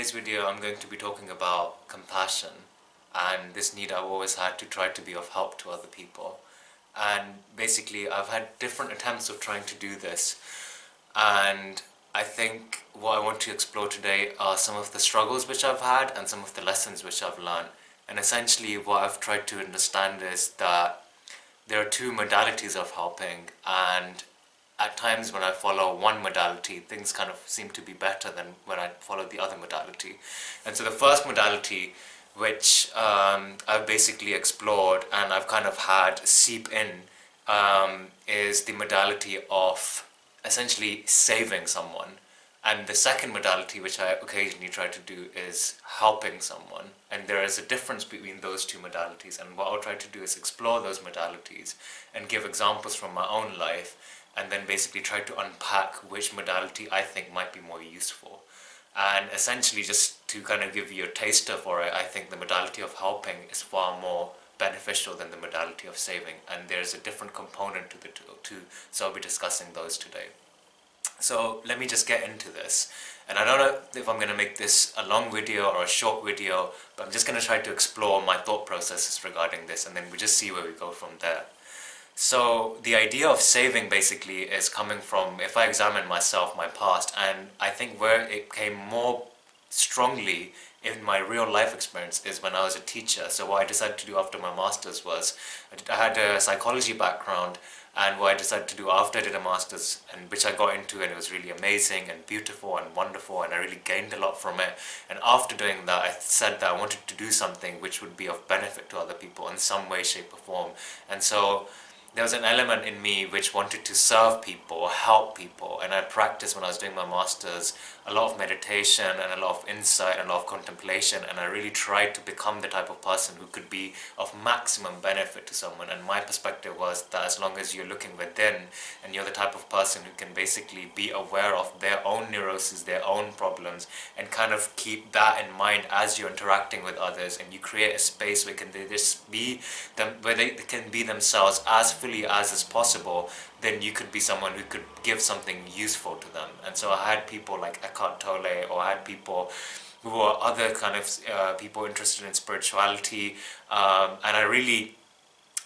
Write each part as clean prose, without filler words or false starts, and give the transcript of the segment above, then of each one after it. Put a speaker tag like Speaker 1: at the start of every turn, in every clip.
Speaker 1: today's video I'm going to be talking about compassion and this need I've always had to try to be of help to other people. And basically I've had different attempts of trying to do this, and I think what I want to explore today are some of the struggles which I've had and some of the lessons which I've learned. And essentially what I've tried to understand is that there are two modalities of helping, and at times when I follow one modality, things kind of seem to be better than when I follow the other modality. And so the first modality, which I've basically explored and I've kind of had seep in, is the modality of essentially saving someone. And the second modality, which I occasionally try to do, is helping someone. And there is a difference between those two modalities, and what I'll try to do is explore those modalities and give examples from my own life, and then basically try to unpack which modality I think might be more useful. And essentially, just to kind of give you a taster for it, I think the modality of helping is far more beneficial than the modality of saving, and there's a different component to the two, so I'll be discussing those today. So let me just get into this. And I don't know if I'm going to make this a long video or a short video, but I'm just going to try to explore my thought processes regarding this, and then we just see where we go from there. So the idea of saving basically is coming from, if I examine myself, my past, and I think where it came more strongly in my real life experience is when I was a teacher. So what I decided to do after my master's was, I had a psychology background, and what I decided to do after I did a master's, and which I got into, and it was really amazing and beautiful and wonderful, and I really gained a lot from it. And after doing that, I said that I wanted to do something which would be of benefit to other people in some way, shape or form. And so there was an element in me which wanted to serve people, help people, and I practiced when I was doing my master's a lot of meditation and a lot of insight and a lot of contemplation, and I really tried to become the type of person who could be of maximum benefit to someone. And my perspective was that as long as you're looking within and you're the type of person who can basically be aware of their own neuroses, their own problems, and kind of keep that in mind as you're interacting with others, and you create a space where they just be them, where they can be themselves as fully as is possible, then you could be someone who could give something useful to them. And so I had people like Eckhart Tolle, or I had people who were other kind of people interested in spirituality, and I really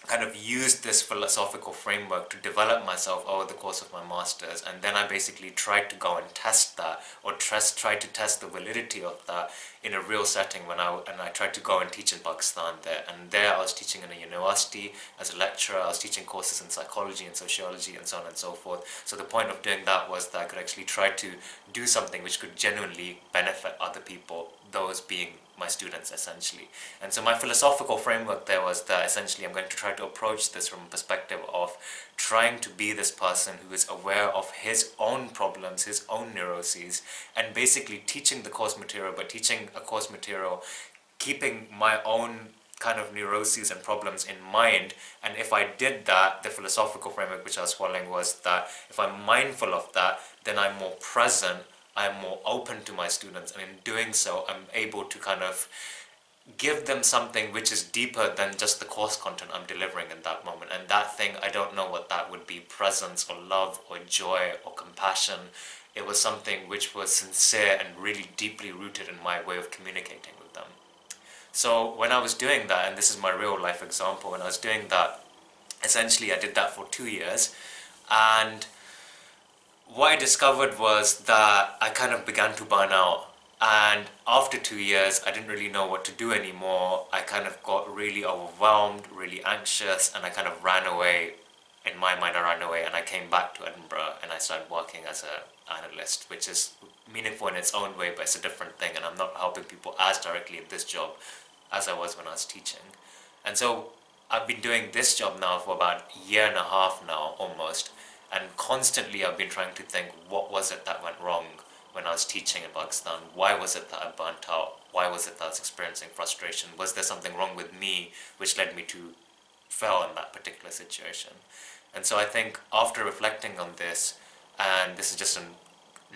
Speaker 1: kind of used this philosophical framework to develop myself over the course of my master's. And then I basically tried to go and test that, or try to test the validity of that in a real setting when I tried to go and teach in Pakistan there. And there I was teaching in a university as a lecturer. I was teaching courses in psychology and sociology and so on and so forth. So the point of doing that was that I could actually try to do something which could genuinely benefit other people, those being my students essentially. And so my philosophical framework there was that essentially I'm going to try to approach this from a perspective of trying to be this person who is aware of his own problems, his own neuroses, and basically teaching the course material, but teaching a course material keeping my own kind of neuroses and problems in mind. And if I did that, the philosophical framework which I was following was that if I'm mindful of that, then I'm more present, I'm more open to my students, and in doing so I'm able to kind of give them something which is deeper than just the course content I'm delivering in that moment. And that thing, I don't know what that would be, presence or love or joy or compassion. It was something which was sincere and really deeply rooted in my way of communicating with them. So when I was doing that, and this is my real life example, when I was doing that, essentially I did that for 2 years, and what I discovered was that I kind of began to burn out. And after 2 years, I didn't really know what to do anymore. I kind of got really overwhelmed, really anxious, and I kind of ran away. In my mind, I ran away, and I came back to Edinburgh, and I started working as an analyst, which is meaningful in its own way, but it's a different thing, and I'm not helping people as directly in this job as I was when I was teaching. And so I've been doing this job now for about a year and a half now, almost. And constantly I've been trying to think, what was it that went wrong when I was teaching in Pakistan? Why was it that I burnt out? Why was it that I was experiencing frustration? Was there something wrong with me which led me to fail in that particular situation? And so I think after reflecting on this, and this is just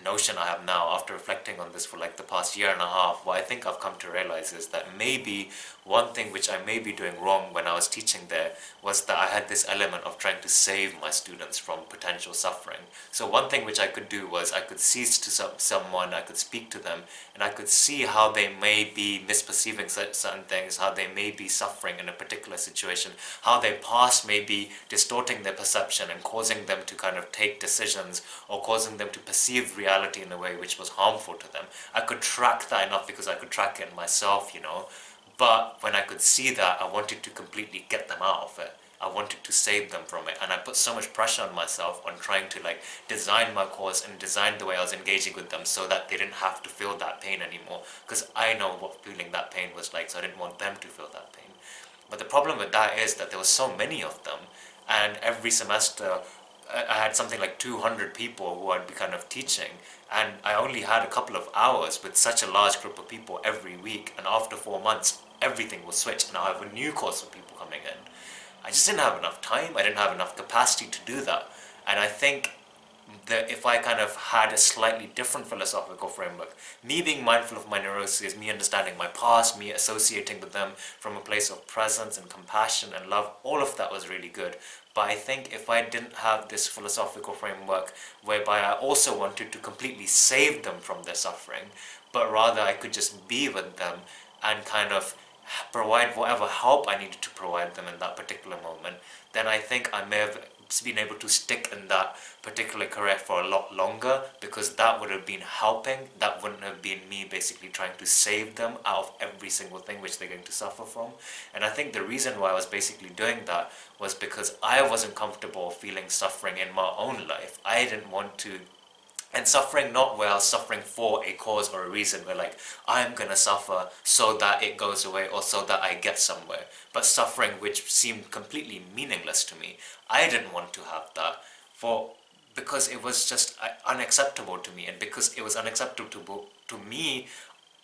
Speaker 1: notion I have now after reflecting on this for like the past year and a half. What I think I've come to realize is that maybe one thing which I may be doing wrong when I was teaching there was that I had this element of trying to save my students from potential suffering. So one thing which I could do was I could cease to someone, I could speak to them, and I could see how they may be misperceiving certain things, how they may be suffering in a particular situation, how their past may be distorting their perception and causing them to kind of take decisions or causing them to perceive reality in a way which was harmful to them. I could track that enough because I could track it in myself, you know. But when I could see that, I wanted to completely get them out of it. I wanted to save them from it, and I put so much pressure on myself on trying to like design my course and design the way I was engaging with them so that they didn't have to feel that pain anymore, because I know what feeling that pain was like, so I didn't want them to feel that pain. But the problem with that is that there were so many of them, and every semester I had something like 200 people who I'd be kind of teaching, and I only had a couple of hours with such a large group of people every week, and after 4 months everything was switched and I have a new course of people coming in. I just didn't have enough time, I didn't have enough capacity to do that. And I think that if I kind of had a slightly different philosophical framework, me being mindful of my neuroses, me understanding my past, me associating with them from a place of presence and compassion and love, all of that was really good. But I think if I didn't have this philosophical framework whereby I also wanted to completely save them from their suffering, but rather I could just be with them and kind of provide whatever help I needed to provide them in that particular moment, then I think I may have been able to stick in that particular career for a lot longer, because that would have been helping. That wouldn't have been me basically trying to save them out of every single thing which they're going to suffer from. And I think the reason why I was basically doing that was because I wasn't comfortable feeling suffering in my own life. I didn't want to. And suffering not where I was suffering for a cause or a reason, where like I'm gonna suffer so that it goes away or so that I get somewhere, but suffering which seemed completely meaningless to me. I didn't want to have that because it was just unacceptable to me, and because it was unacceptable to me,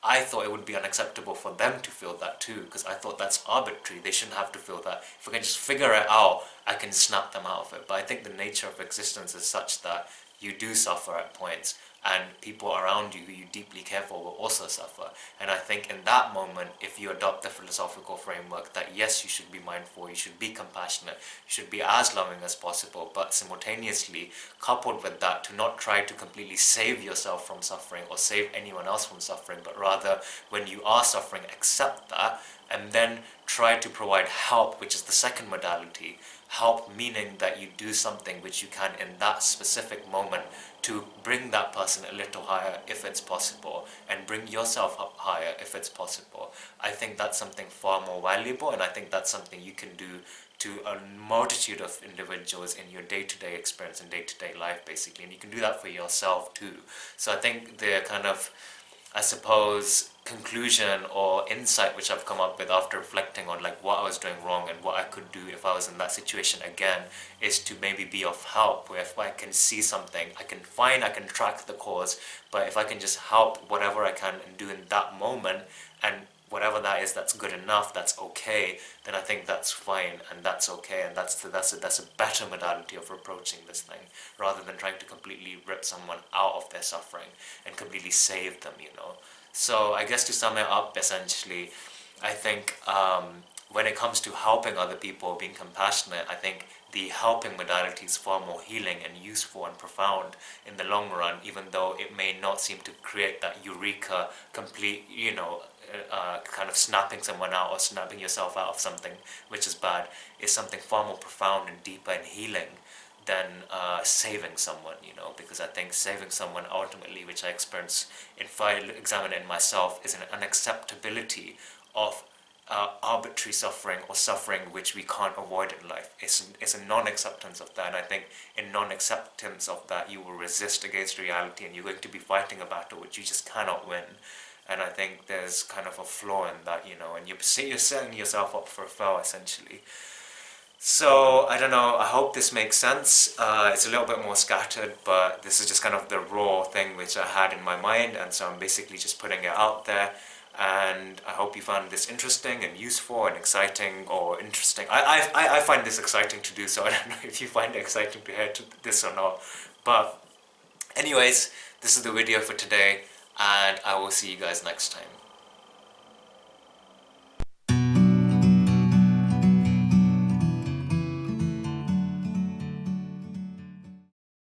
Speaker 1: I thought it would be unacceptable for them to feel that too, because I thought that's arbitrary. They shouldn't have to feel that. If I can just figure it out, I can snap them out of it. But I think the nature of existence is such that you do suffer at points, and people around you who you deeply care for will also suffer. And I think in that moment, if you adopt the philosophical framework that yes, you should be mindful, you should be compassionate, you should be as loving as possible, but simultaneously coupled with that, to not try to completely save yourself from suffering or save anyone else from suffering, but rather when you are suffering, accept that and then try to provide help, which is the second modality. Help meaning that you do something which you can in that specific moment to bring that person a little higher if it's possible, and bring yourself up higher if it's possible. I think that's something far more valuable, and I think that's something you can do to a multitude of individuals in your day-to-day experience and day-to-day life, basically, and you can do that for yourself too. So I think the kind of, I suppose, conclusion or insight which I've come up with after reflecting on like what I was doing wrong and what I could do if I was in that situation again, is to maybe be of help, where if I can see something, I can track the cause, but if I can just help whatever I can and do in that moment, and whatever that is, that's good enough, that's okay, then I think that's fine and that's okay, and that's a better modality of approaching this thing, rather than trying to completely rip someone out of their suffering and completely save them, you know. So I guess to sum it up, essentially, I think when it comes to helping other people, being compassionate, I think the helping modality is far more healing and useful and profound in the long run, even though it may not seem to create that eureka, complete, kind of snapping someone out or snapping yourself out of something which is bad, is something far more profound and deeper and healing than saving someone, because I think saving someone ultimately, which I experience if I examine it in myself, is an unacceptability of arbitrary suffering or suffering which we can't avoid in life. It's a non-acceptance of that, and I think in non-acceptance of that, you will resist against reality, and you're going to be fighting a battle which you just cannot win. And I think there's kind of a flaw in that, and you're setting yourself up for a fail, essentially. So, I don't know, I hope this makes sense. It's a little bit more scattered, but this is just kind of the raw thing which I had in my mind, and so I'm basically just putting it out there. And I hope you found this interesting and useful and exciting, or interesting. I find this exciting to do, so I don't know if you find it exciting to hear this or not. But Anyways, this is the video for today, and I will see you guys next time.